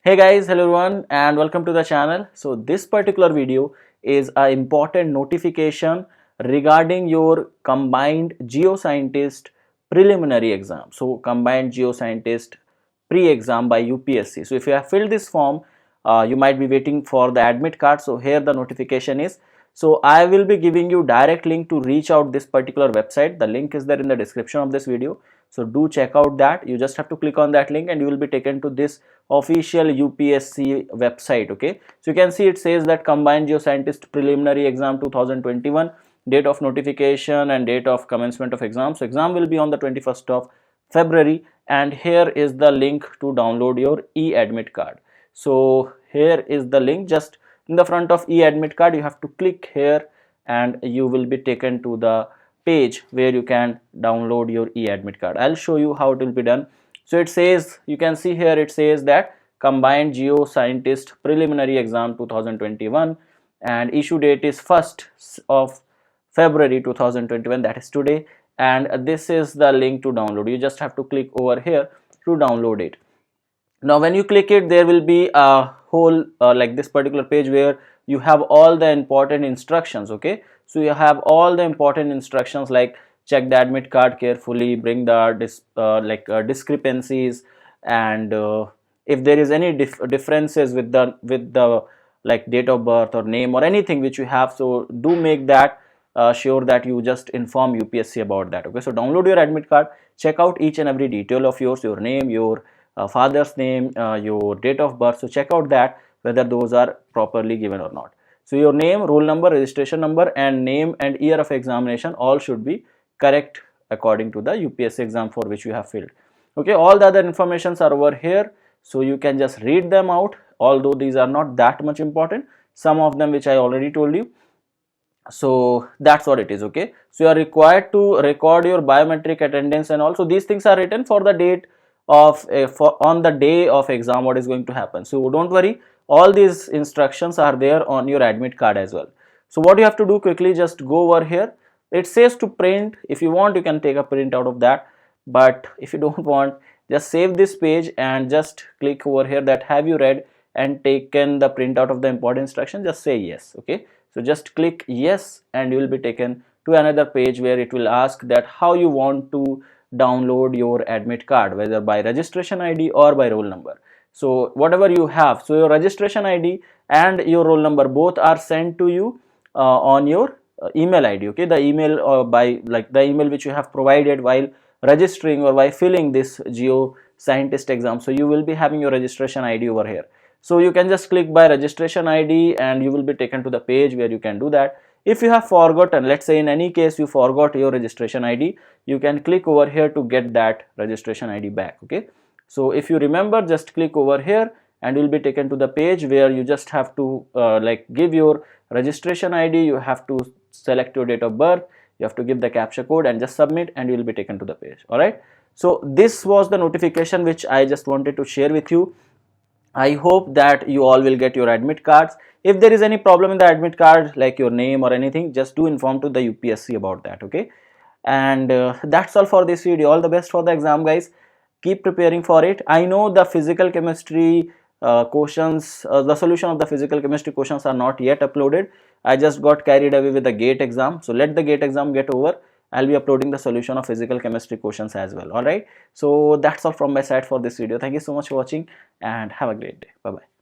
Hey guys, hello everyone and welcome to the channel. So this particular video is an important notification regarding your combined Geo-Scientist preliminary exam. So combined Geo-Scientist pre-exam by UPSC. So if you have filled this form, you might be waiting for the admit card. So here the notification is. So I will be giving you direct link to reach out this particular website. The link is there in the description of this video. So do check out that. You just have to click on that link and you will be taken to this official UPSC website. Okay, so you can see it says that combined Geo-Scientist preliminary exam 2021, date of notification and date of commencement of exam. So exam will be on the 21st of February and here is the link to download your e-admit card. So here is the link, just in the front of e-admit card you have to click here and you will be taken to the page where you can download your e-admit card. I'll show you how it will be done. So it says, you can see here it says that combined Geo-Scientist preliminary exam 2021 and issue date is 1st of February 2021, that is today, and this is the link to download. You just have to click over here to download it. Now when you click it, there will be a whole like this particular page where you have all the important instructions. Okay, so you have all the important instructions like check the admit card carefully, bring the discrepancies, and if there is any differences with the like date of birth or name or anything which you have, so do make that sure that you just inform UPSC about that. Okay, so download your admit card, check out each and every detail of yours, your name, your father's name, your date of birth. So check out that whether those are properly given or not. So your name, roll number, registration number, and name and year of examination all should be correct according to the UPSC exam for which you have filled. Okay, all the other informations are over here, so you can just read them out, although these are not that much important, some of them which I already told you. So that's what it is. Okay, so you are required to record your biometric attendance, and also these things are written for the date of on the day of exam what is going to happen. So don't worry, all these instructions are there on your admit card as well. So what you have to do, quickly just go over here. It says to print. If you want, you can take a print out of that, but if you don't want, just save this page and just click over here that have you read and taken the print out of the important instruction. Just say yes. Okay, so just click yes and you will be taken to another page where it will ask that how you want to download your admit card, whether by registration ID or by roll number. So whatever you have, so your registration ID and your roll number both are sent to you on your email ID. Okay, the email by like the email which you have provided while registering or by filling this Geo-Scientist exam. So you will be having your registration ID over here. So you can just click by registration ID and you will be taken to the page where you can do that. If you have forgotten, let's say in any case you forgot your registration ID, you can click over here to get that registration ID back. Okay, so if you remember, just click over here and you'll be taken to the page where you just have to like give your registration ID, you have to select your date of birth, you have to give the captcha code and just submit and you will be taken to the page. All right, so this was the notification which I just wanted to share with you. I hope that you all will get your admit cards. If there is any problem in the admit card like your name or anything, just do inform to the UPSC about that. Okay, and that's all for this video. All the best for the exam, guys. Keep preparing for it. I know the physical chemistry questions, the solution of the physical chemistry questions are not yet uploaded. I just got carried away with the GATE exam, so let the GATE exam get over. I'll be uploading the solution of physical chemistry questions as well. All right, so that's all from my side for this video. Thank you so much for watching and have a great day. Bye bye.